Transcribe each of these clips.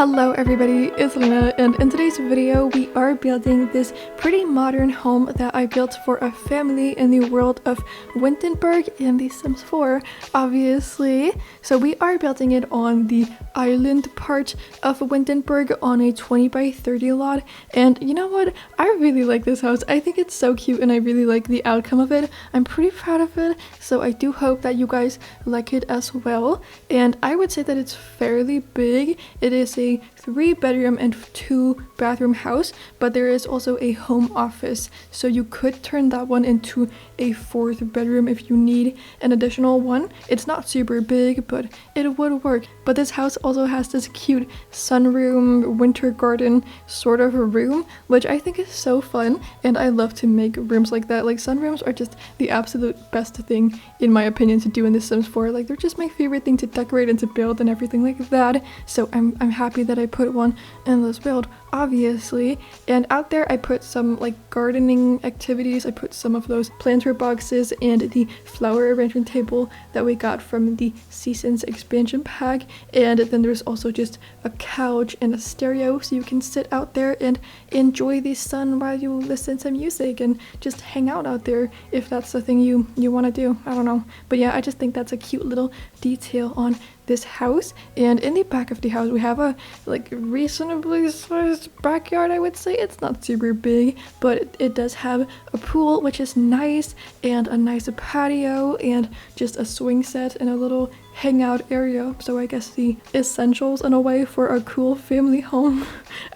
Hello everybody, it's Lena, and in today's video we are building this pretty modern home that I built for a family in the world of Windenburg in The Sims 4, obviously. So we are building it on the island part of Windenburg on a 20 by 30 lot, and you know what? I really like this house. I think it's so cute and I really like the outcome of it. I'm pretty proud of it, so I do hope that you guys like it as well. And I would say that it's fairly big. It is a 3-bedroom and 2-bathroom house, but there is also a home office, so you could turn that one into a 4th bedroom if you need an additional one. It's not super big, but it would work. But this house also has this cute sunroom, winter garden sort of a room, which I think is so fun, and I love to make rooms like that. Like, sunrooms are just the absolute best thing in my opinion to do in The Sims 4. Like, they're just my favorite thing to decorate and to build and everything like that. So I'm happy that I put one in this build, obviously. And out there I put some like gardening activities. I put some of those planter boxes and the flower arrangement table that we got from the Seasons expansion pack. And then there's also just a couch and a stereo, so you can sit out there and enjoy the sun while you listen to music and just hang out there if that's the thing you want to do. I don't know, but yeah, I just think that's a cute little detail on this house. And in the back of the house we have a like reasonably sized backyard. I would say it's not super big, but it does have a pool, which is nice, and a nice patio and just a swing set and a little hangout area. So I guess the essentials in a way for a cool family home.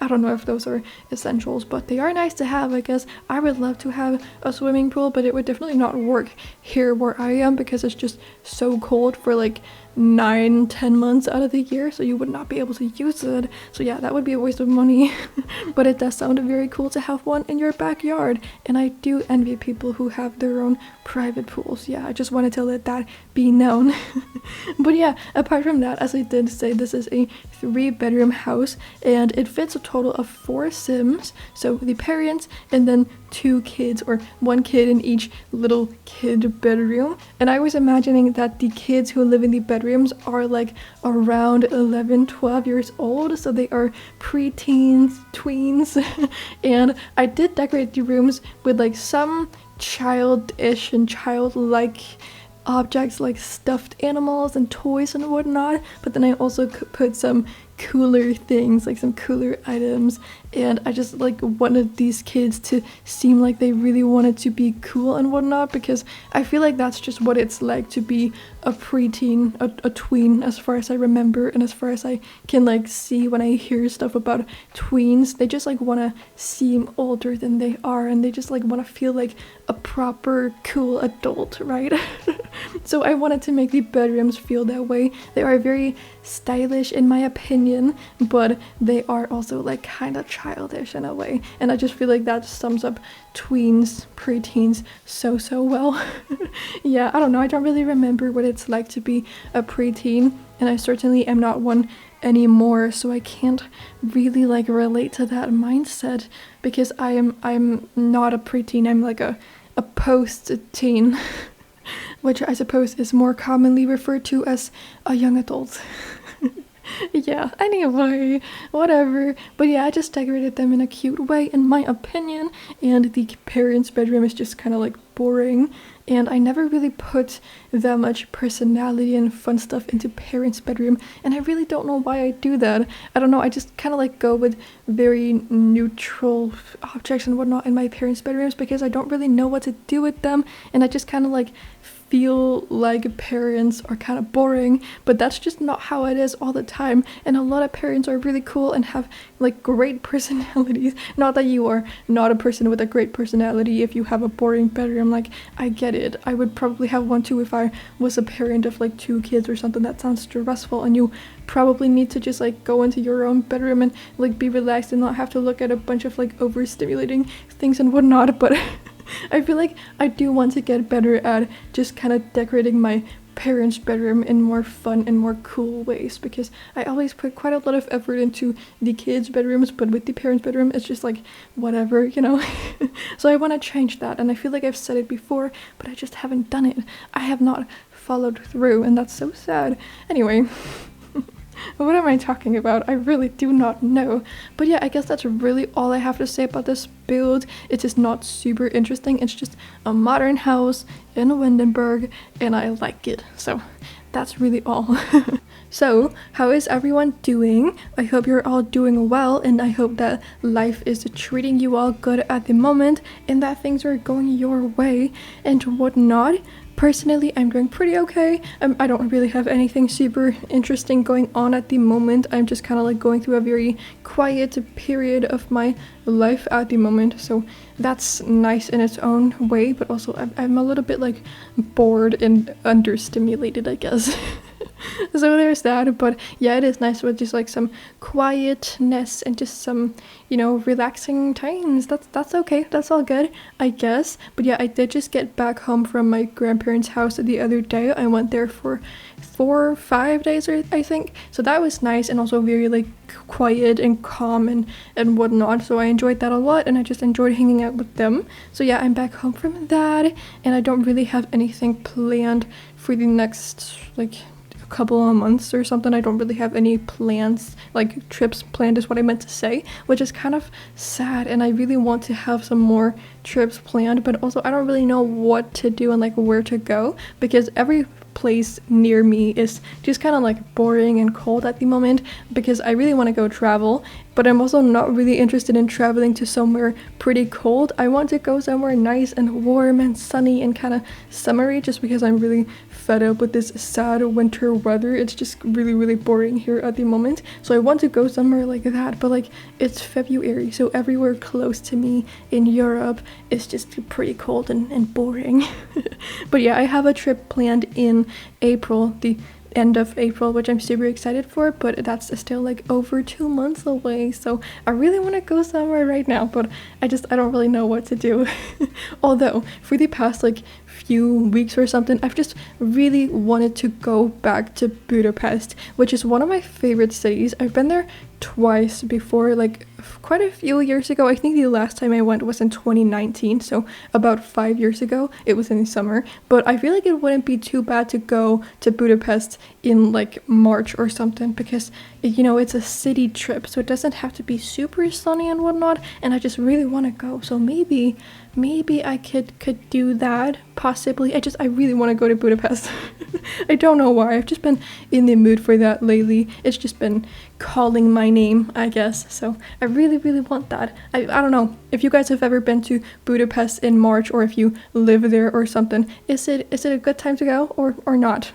I don't know if those are essentials, but they are nice to have. I guess I would love to have a swimming pool, but it would definitely not work here where I am because it's just so cold for like 9-10 months out of the year, so you would not be able to use it. So yeah, that would be a waste of money. But it does sound very cool to have one in your backyard, and I do envy people who have their own private pools. Yeah, I just wanted to let that be known. But yeah, apart from that, as I did say, this is a 3-bedroom house and it fits a total of 4 Sims, so the parents and then 2 kids, or 1 kid in each little kid bedroom. And I was imagining that the kids who live in the bedrooms are like around 11-12 years old, so they are pre-teens, tweens. And I did decorate the rooms with like some childish and childlike objects like stuffed animals and toys and whatnot, but then I also put some cooler things, like some cooler items, and I just like wanted these kids to seem like they really wanted to be cool and whatnot, because I feel like that's just what it's like to be a preteen, a tween, as far as I remember and as far as I can like see when I hear stuff about tweens. They just like want to seem older than they are, and they just like want to feel like a proper cool adult, right? So I wanted to make the bedrooms feel that way. They are very stylish in my opinion, but they are also like kind of childish in a way, and I just feel like that sums up tweens, preteens so well. Yeah, I don't know, I don't really remember what it's like to be a preteen, and I certainly am not one anymore, so I can't really like relate to that mindset, because I'm not a preteen. I'm like a post-teen, which I suppose is more commonly referred to as a young adult. Yeah, anyway, whatever. But yeah, I just decorated them in a cute way in my opinion, and the parents' bedroom is just kind of like boring, and I never really put that much personality and fun stuff into parents' bedroom, and I really don't know why I do that. I don't know, I just kind of like go with very neutral objects and whatnot in my parents' bedrooms because I don't really know what to do with them, and I just kind of like feel like parents are kind of boring, but that's just not how it is all the time, and a lot of parents are really cool and have like great personalities. Not that you are not a person with a great personality if you have a boring bedroom. Like, I get it, I would probably have one too if I was a parent of like 2 kids or something. That sounds stressful, and you probably need to just like go into your own bedroom and like be relaxed and not have to look at a bunch of like overstimulating things and whatnot. But I feel like I do want to get better at just kind of decorating my parents' bedroom in more fun and more cool ways, because I always put quite a lot of effort into the kids' bedrooms, but with the parents' bedroom it's just like whatever, you know. So I want to change that, and I feel like I've said it before, but I just haven't done it. I have not followed through, and that's so sad. Anyway. What am I talking about? I really do not know. But yeah, I guess that's really all I have to say about this build. It is not super interesting. It's just a modern house in Windenburg and I like it. So that's really all. So, how is everyone doing? I hope you're all doing well and I hope that life is treating you all good at the moment and that things are going your way and whatnot. Personally, I'm doing pretty okay. I don't really have anything super interesting going on at the moment. I'm just kind of like going through a very quiet period of my life at the moment. So that's nice in its own way, but also I'm a little bit like bored and understimulated, I guess. So there's that, but yeah, it is nice with just like some quietness and just some, you know, relaxing times. That's okay. That's all good, I guess. But yeah, I did just get back home from my grandparents' house the other day. I went there for 4 or 5 days, or I think. So that was nice and also very like quiet and calm and whatnot. So I enjoyed that a lot and I just enjoyed hanging out with them. So yeah, I'm back home from that and I don't really have anything planned for the next like couple of months or something. I don't really have any plans, like trips planned is what I meant to say, which is kind of sad and I really want to have some more trips planned, but also I don't really know what to do and like where to go because every place near me is just kind of like boring and cold at the moment because I really want to go travel, but I'm also not really interested in traveling to somewhere pretty cold. I want to go somewhere nice and warm and sunny and kind of summery just because I'm really fed up with this sad winter weather. It's just really boring here at the moment. So I want to go somewhere like that, but like it's February, so everywhere close to me in Europe is just pretty cold and boring. But yeah, I have a trip planned in April, the end of April, which I'm super excited for, but that's still like over 2 months away, so I really want to go somewhere right now, but I don't really know what to do. Although for the past like few weeks or something, I've just really wanted to go back to Budapest, which is one of my favorite cities. I've been there twice before, like quite a few years ago. I think the last time I went was in 2019, so about 5 years ago. It was in the summer, but I feel like it wouldn't be too bad to go to Budapest in like March or something because, you know, it's a city trip, so it doesn't have to be super sunny and whatnot, and I just really want to go. So maybe I could do that, possibly. I really want to go to Budapest. I don't know why. I've just been in the mood for that lately. It's just been calling my name, I guess. So I really want that. I don't know if you guys have ever been to Budapest in March or if you live there or something. Is it a good time to go or not?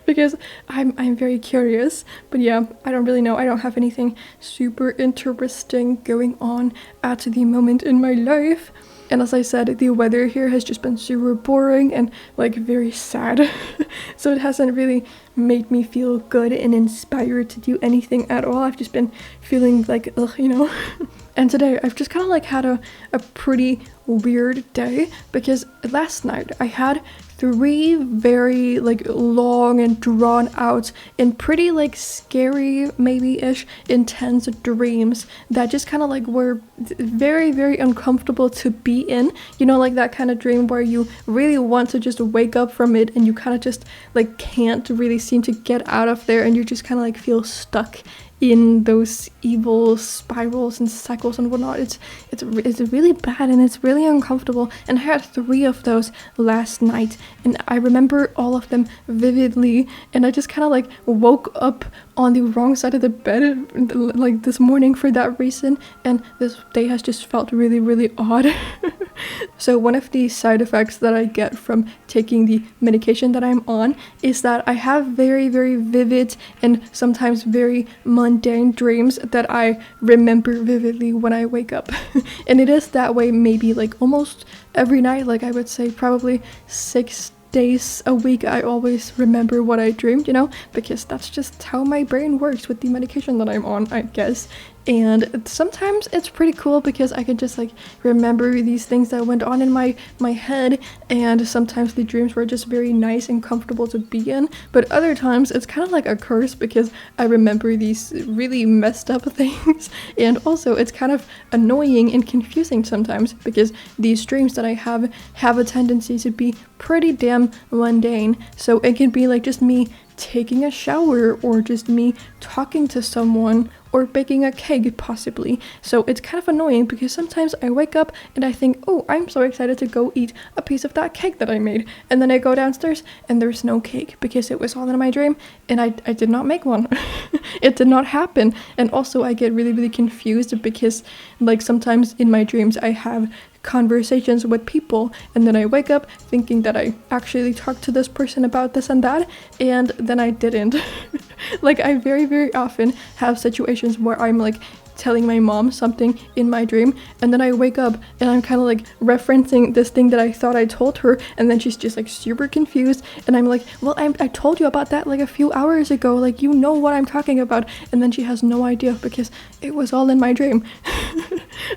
Because I'm very curious. But yeah, I don't really know. I don't have anything super interesting going on at the moment in my life. And as I said, the weather here has just been super boring and like very sad. So it hasn't really made me feel good and inspired to do anything at all. I've just been feeling like, ugh, you know. And today I've just kind of like had a pretty weird day because last night I had 3 very like long and drawn out and pretty like scary, maybe-ish intense dreams that just kind of like were very uncomfortable to be in. You know, like that kind of dream where you really want to just wake up from it and you kind of just like can't really seem to get out of there and you just kind of like feel stuck in those evil spirals and cycles and whatnot. It's really bad and it's really uncomfortable, and I had 3 of those last night and I remember all of them vividly, and I just kind of like woke up on the wrong side of the bed like this morning for that reason, and this day has just felt really odd. So one of the side effects that I get from taking the medication that I'm on is that I have very vivid and sometimes very mundane dreams that I remember vividly when I wake up. And it is that way maybe like almost every night. Like I would say probably 6 days a week I always remember what I dreamed, you know, because that's just how my brain works with the medication that I'm on, I guess. And sometimes it's pretty cool because I can just like remember these things that went on in my head, and sometimes the dreams were just very nice and comfortable to be in, but other times it's kind of like a curse because I remember these really messed up things. And also it's kind of annoying and confusing sometimes because these dreams that I have a tendency to be pretty damn mundane, so it can be like just me taking a shower or just me talking to someone or baking a cake possibly. So it's kind of annoying because sometimes I wake up and I think, oh, I'm so excited to go eat a piece of that cake that I made. And then I go downstairs and there's no cake because it was all in my dream and I did not make one. It did not happen. And also I get really, really confused because like sometimes in my dreams I have conversations with people and then I wake up thinking that I actually talked to this person about this and that, and then I didn't. Like I very, very often have situations where I'm like telling my mom something in my dream and then I wake up and I'm kind of like referencing this thing that I thought I told her, and then she's just like super confused and I'm like, well, I told you about that like a few hours ago, like you know what I'm talking about, and then she has no idea because it was all in my dream.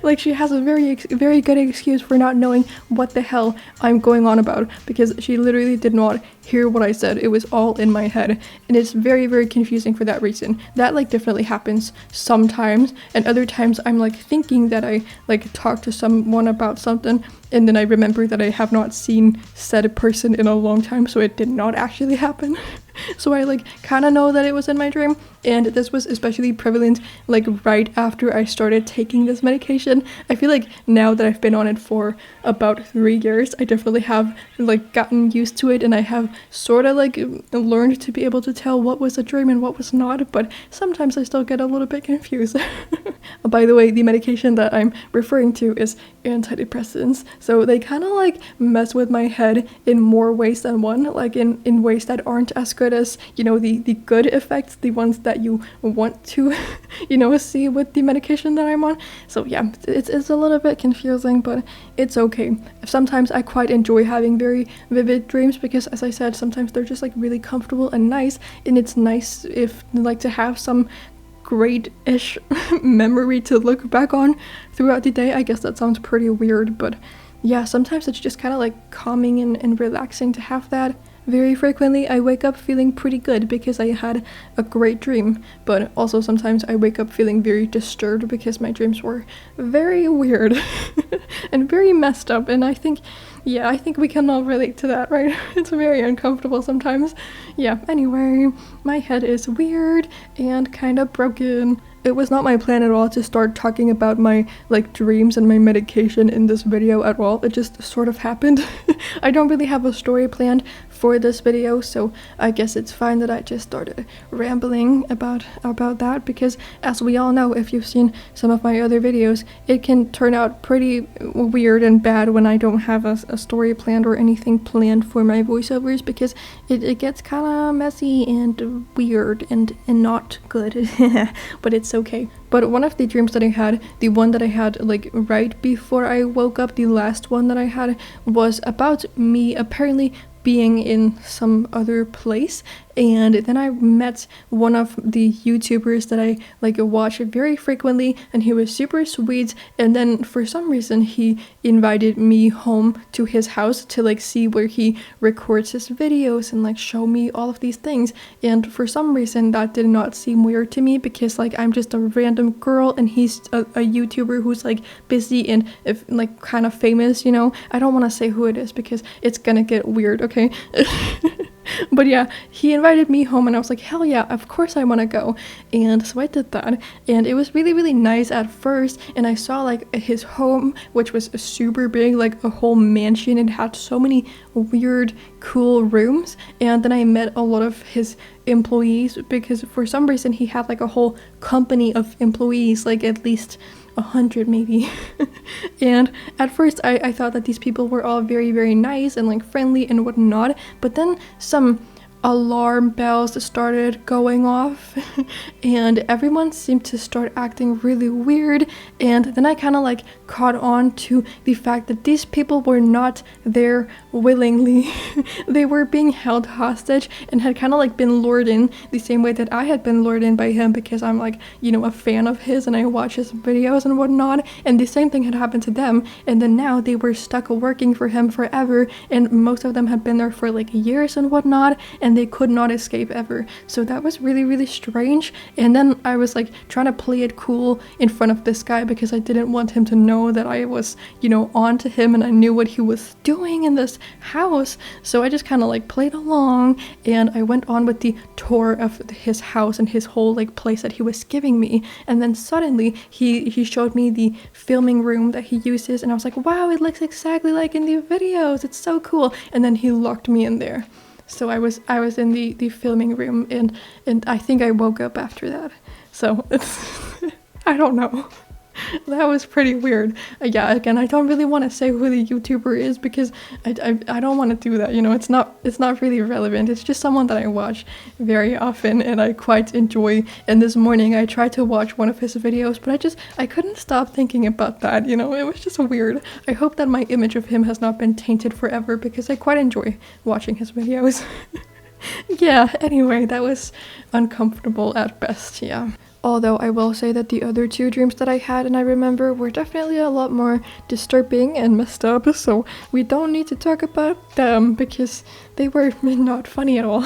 Like she has a very good excuse for not knowing what the hell I'm going on about because she literally did not hear what I said. It was all in my head and it's very, very confusing for that reason. That like definitely happens sometimes, and other times I'm like thinking that I like talked to someone about something and then I remember that I have not seen said person in a long time, so it did not actually happen. So I like kind of know that it was in my dream, and this was especially prevalent like right after I started taking this medication. I feel like now that I've been on it for about 3 years, I definitely have like gotten used to it and I have sort of like learned to be able to tell what was a dream and what was not, but sometimes I still get a little bit confused. By the way, the medication that I'm referring to is antidepressants, so they kind of like mess with my head in more ways than one, like in ways that aren't as good as, you know, the good effects, the ones that you want to you know, see with the medication that I'm on. So yeah, it's a little bit confusing, but it's okay. Sometimes I quite enjoy having very vivid dreams because, as I said, sometimes they're just like really comfortable and nice, and it's nice if like to have some great-ish memory to look back on throughout the day. I guess that sounds pretty weird, but yeah, sometimes it's just kind of like calming and relaxing to have that. Very frequently I wake up feeling pretty good because I had a great dream, but also sometimes I wake up feeling very disturbed because my dreams were very weird and very messed up, and I think we can all relate to that, right? It's very uncomfortable sometimes. Yeah, anyway, my head is weird and kind of broken. It was not my plan at all to start talking about my like dreams and my medication in this video at all. It just sort of happened. I don't really have a story planned for this video, so I guess it's fine that I just started rambling about that, because as we all know, if you've seen some of my other videos, it can turn out pretty weird and bad when I don't have a story planned or anything planned for my voiceovers, because it gets kind of messy and weird and not good. But it's okay. But one of the dreams that I had, the one that I had like right before I woke up, the last one that I had, was about me apparently being in some other place, and then I met one of the YouTubers that I like watch very frequently, and he was super sweet, and then for some reason he invited me home to his house to like see where he records his videos and like show me all of these things, and for some reason that did not seem weird to me because like I'm just a random girl and he's a YouTuber who's like busy and like kind of famous, you know. I don't want to say who it is because it's gonna get weird, okay? But yeah, he invited me home and I was like, hell yeah, of course I want to go. And so I did that, and it was really, really nice at first, and I saw like his home, which was super big, like a whole mansion. It had so many weird cool rooms, and then I met a lot of his employees because for some reason he had like a whole company of employees, like at least 100 maybe. And at first I thought that these people were all very, very nice and like friendly and whatnot, but then some alarm bells started going off and everyone seemed to start acting really weird, and then I kind of like caught on to the fact that these people were not there willingly. They were being held hostage and had kind of like been lured in the same way that I had been lured in by him because I'm like, you know, a fan of his and I watch his videos and whatnot, and the same thing had happened to them, and then now they were stuck working for him forever, and most of them had been there for like years and whatnot, and they could not escape ever. So that was really, really strange. And then I was like trying to play it cool in front of this guy because I didn't want him to know know that I was, you know, on to him and I knew what he was doing in this house. So I just kind of like played along, and I went on with the tour of his house and his whole like place that he was giving me. And then suddenly he showed me the filming room that he uses, and I was like, wow, it looks exactly like in the videos. It's so cool. And then he locked me in there. So I was in the filming room, and I think I woke up after that. So it's I don't know. That was pretty weird. Yeah, again, I don't really want to say who the YouTuber is because I don't want to do that. You know, it's not really relevant. It's just someone that I watch very often and I quite enjoy. And this morning I tried to watch one of his videos, but I couldn't stop thinking about that. You know, it was just weird. I hope that my image of him has not been tainted forever because I quite enjoy watching his videos. Yeah, anyway, that was uncomfortable at best, yeah. Although I will say that the other two dreams that I had and I remember were definitely a lot more disturbing and messed up, so we don't need to talk about them because they were not funny at all.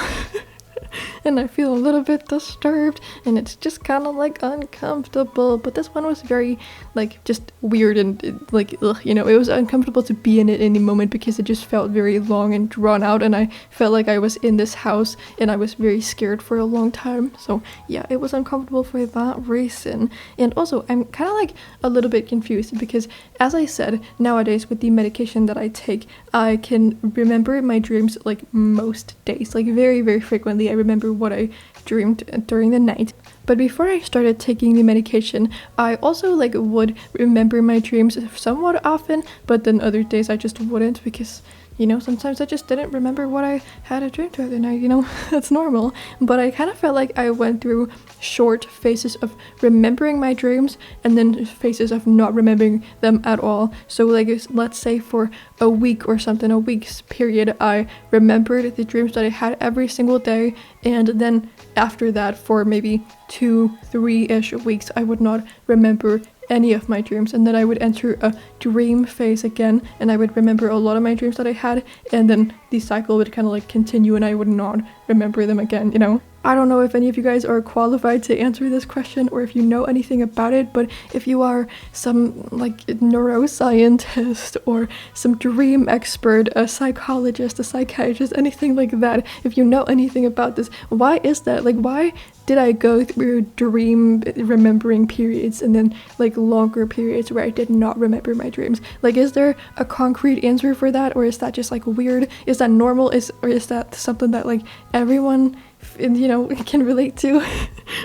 And I feel a little bit disturbed and it's just kind of like uncomfortable, but this one was very like just weird and like ugh, you know, it was uncomfortable to be in it in the moment because it just felt very long and drawn out, and I felt like I was in this house and I was very scared for a long time. So yeah, it was uncomfortable for that reason. And also I'm kind of like a little bit confused because, as I said, nowadays with the medication that I take, I can remember my dreams like most days, like very, very frequently. I remember what I dreamed during the night. But before I started taking the medication, I also like would remember my dreams somewhat often, but then other days I just wouldn't because, you know, sometimes I just didn't remember what I had a dream the other night, you know, that's normal. But I kind of felt like I went through short phases of remembering my dreams and then phases of not remembering them at all. So like, let's say for a week or something, a week's period, I remembered the dreams that I had every single day. And then after that, for maybe 2-3-ish weeks, I would not remember any of my dreams, and then I would enter a dream phase again and I would remember a lot of my dreams that I had, and then the cycle would kind of like continue and I would not remember them again, you know. I don't know if any of you guys are qualified to answer this question or if you know anything about it, but if you are some like neuroscientist or some dream expert, a psychologist, a psychiatrist, anything like that, if you know anything about this, why is that? Like, why did I go through dream remembering periods and then like longer periods where I did not remember my dreams? Like, is there a concrete answer for that, or is that just like weird? Is that normal? Or is that something that like everyone, you know, can relate to?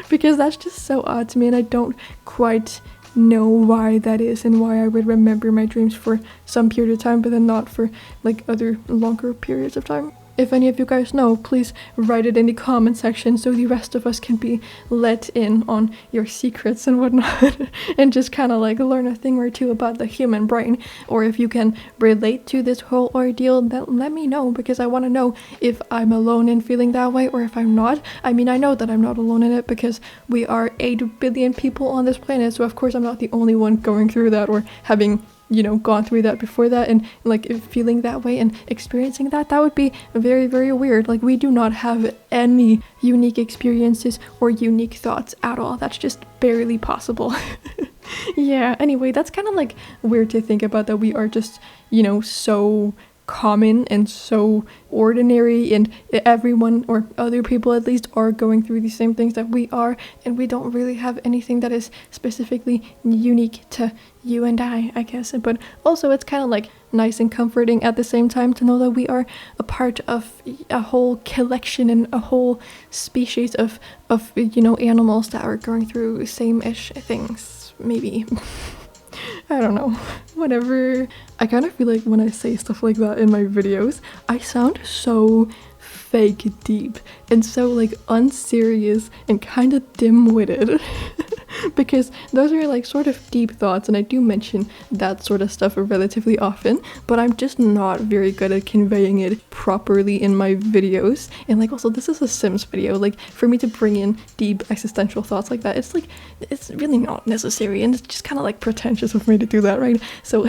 Because that's just so odd to me and I don't quite know why that is and why I would remember my dreams for some period of time but then not for like other longer periods of time. If any of you guys know, please write it in the comment section so the rest of us can be let in on your secrets and whatnot and just kind of like learn a thing or two about the human brain. Or if you can relate to this whole ordeal, then let me know, because I want to know if I'm alone in feeling that way or if I'm not. I mean, I know that I'm not alone in it because we are 8 billion people on this planet, so of course I'm not the only one going through that or having, you know, gone through that before that and like feeling that way and experiencing that. That would be very, very weird. Like, we do not have any unique experiences or unique thoughts at all. That's just barely possible. Yeah, anyway, that's kind of like weird to think about, that we are just, you know, so common and so ordinary, and everyone, or other people at least, are going through the same things that we are, and we don't really have anything that is specifically unique to you and I guess. But also it's kind of like nice and comforting at the same time to know that we are a part of a whole collection and a whole species of you know, animals that are going through same-ish things, maybe. I don't know, whatever. I kind of feel like when I say stuff like that in my videos, I sound so fake deep and so like unserious and kind of dim-witted. Because those are like sort of deep thoughts, and I do mention that sort of stuff relatively often, but I'm just not very good at conveying it properly in my videos. And like, also, this is a Sims video. Like, for me to bring in deep existential thoughts like that, it's like, it's really not necessary, and it's just kind of like pretentious of me to do that, right? So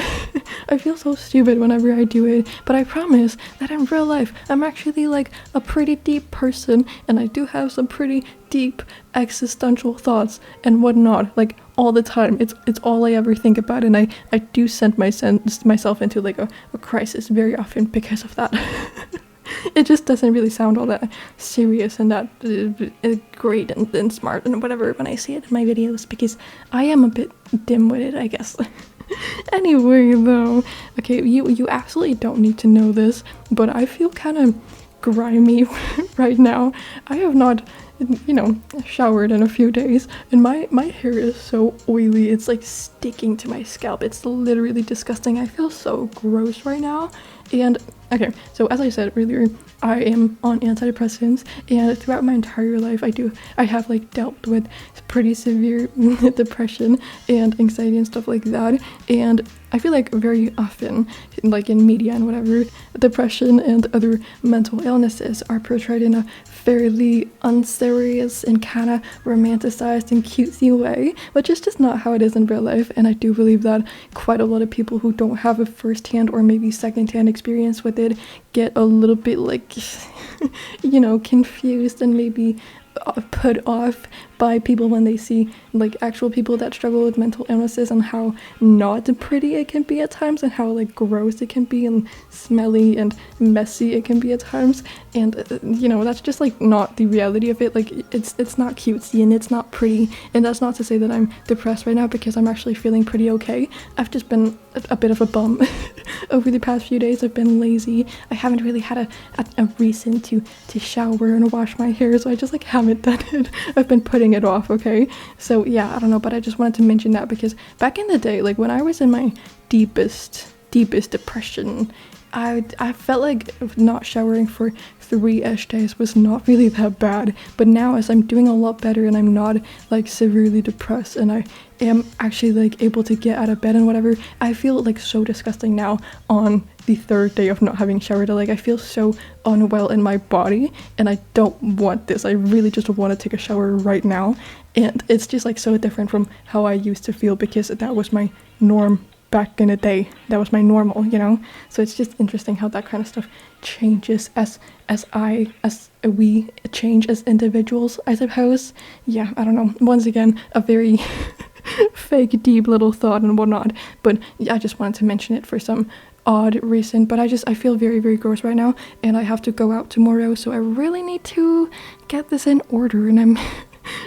I feel so stupid whenever I do it, but I promise that in real life I'm actually like a pretty deep person, and I do have some pretty deep existential thoughts and whatnot, like all the time. It's all I ever think about, and I do send myself into like a crisis very often because of that. It just doesn't really sound all that serious and that great and smart and whatever when I see it in my videos, because I am a bit dim-witted, I guess. Anyway, though, okay, you absolutely don't need to know this, but I feel kind of grimy right now. I have not, showered in a few days, and my hair is so oily. It's like sticking to my scalp. It's literally disgusting. I feel so gross right now. And okay, so as I said earlier, I am on antidepressants, and throughout my entire life I have like dealt with pretty severe depression and anxiety and stuff like that. And I feel like very often, like in media and whatever, depression and other mental illnesses are portrayed in a fairly unserious and kind of romanticized and cutesy way, which is just not how it is in real life. And I do believe that quite a lot of people who don't have a first-hand or maybe second-hand experience with it get a little bit like, confused and maybe put off by people when they see like actual people that struggle with mental illnesses, and how not pretty it can be at times, and how like gross it can be and smelly and messy it can be at times. And that's just like not the reality of it. Like it's not cutesy and it's not pretty, and that's not to say that I'm depressed right now, because I'm actually feeling pretty okay. I've just been a bit of a bum over the past few days. I've been lazy. I haven't really had a reason to shower and wash my hair, so I just like haven't done it. I've been putting it off, okay? So yeah, I don't know, but I just wanted to mention that, because back in the day, like when I was in my deepest depression, I felt like not showering for 3-ish days was not really that bad. But now, as I'm doing a lot better and I'm not like severely depressed and I am actually like able to get out of bed and whatever, I feel like so disgusting now on the 3rd day of not having showered. Like I feel so unwell in my body, and I don't want this. I really just want to take a shower right now. And it's just like so different from how I used to feel, because that was my norm back in the day. That was my normal, so it's just interesting how that kind of stuff changes as we change as individuals, I suppose. Yeah, I don't know, once again a very fake deep little thought and whatnot, but yeah, I just wanted to mention it for some odd reason. But I feel very, very gross right now, and I have to go out tomorrow, so I really need to get this in order, and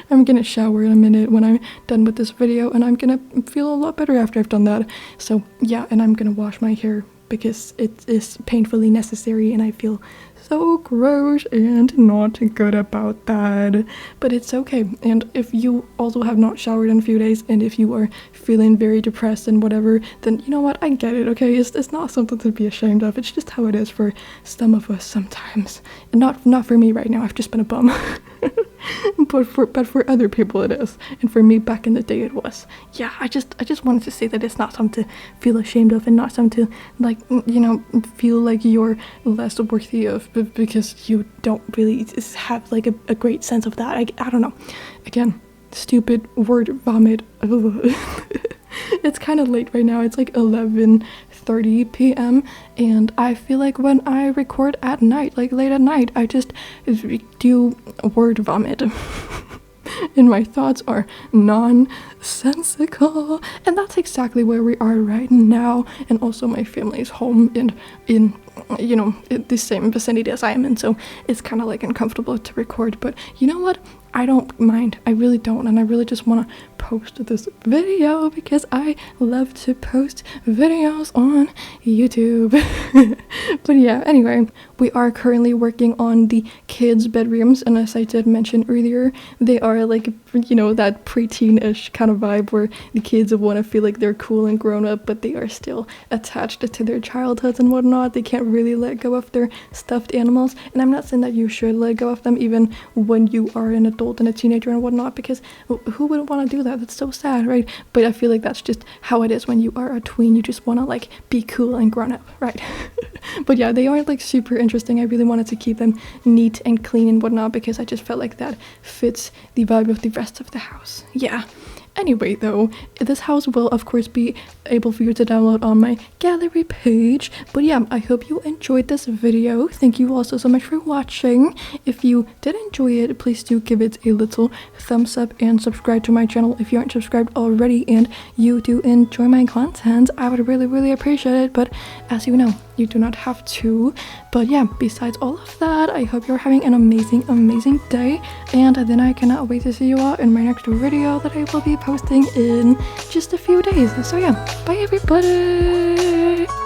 I'm gonna shower in a minute when I'm done with this video, and I'm gonna feel a lot better after I've done that. So yeah, and I'm gonna wash my hair because it is painfully necessary, and I feel so gross and not good about that. But it's okay. And if you also have not showered in a few days, and if you are feeling very depressed and whatever, then you know what, I get it, okay? It's not something to be ashamed of. It's just how it is for some of us sometimes. And not for me right now. I've just been a bum. but for other people it is, and for me back in the day it was. Yeah, I just wanted to say that it's not something to feel ashamed of, and not something to like feel like you're less worthy of because you don't really have like a great sense of that. I don't know. Again, stupid word vomit. It's kind of late right now. It's like 11:30 p.m. and I feel like when I record at night, like late at night, I just do word vomit. And my thoughts are nonsensical, and that's exactly where we are right now. And also my family's home and in the same vicinity as I am in, so it's kind of like uncomfortable to record. But you know what, I don't mind. I really don't, and I really just want to post this video because I love to post videos on YouTube. But yeah, anyway, we are currently working on the kids' bedrooms, and as I did mention earlier, they are like, that preteen-ish kind of vibe where the kids want to feel like they're cool and grown up, but they are still attached to their childhoods and whatnot. They can't really let go of their stuffed animals, and I'm not saying that you should let go of them even when you are an adult and a teenager and whatnot, because who wouldn't want to do that? That's so sad, right? But I feel like that's just how it is when you are a tween. You just want to like be cool and grown up, right? But yeah, they are like super interesting. I really wanted to keep them neat and clean and whatnot, because I just felt like that fits the vibe of the rest of the house. Yeah. Anyway though, this house will of course be able for you to download on my gallery page. But yeah, I hope you enjoyed this video. Thank you also so much for watching. If you did enjoy it, please do give it a little thumbs up and subscribe to my channel if you aren't subscribed already and you do enjoy my content. I would really appreciate it, but as you know, you do not have to. But yeah, besides all of that, I hope you're having an amazing day, and then I cannot wait to see you all in my next video that I will be posting in just a few days. So yeah, bye everybody.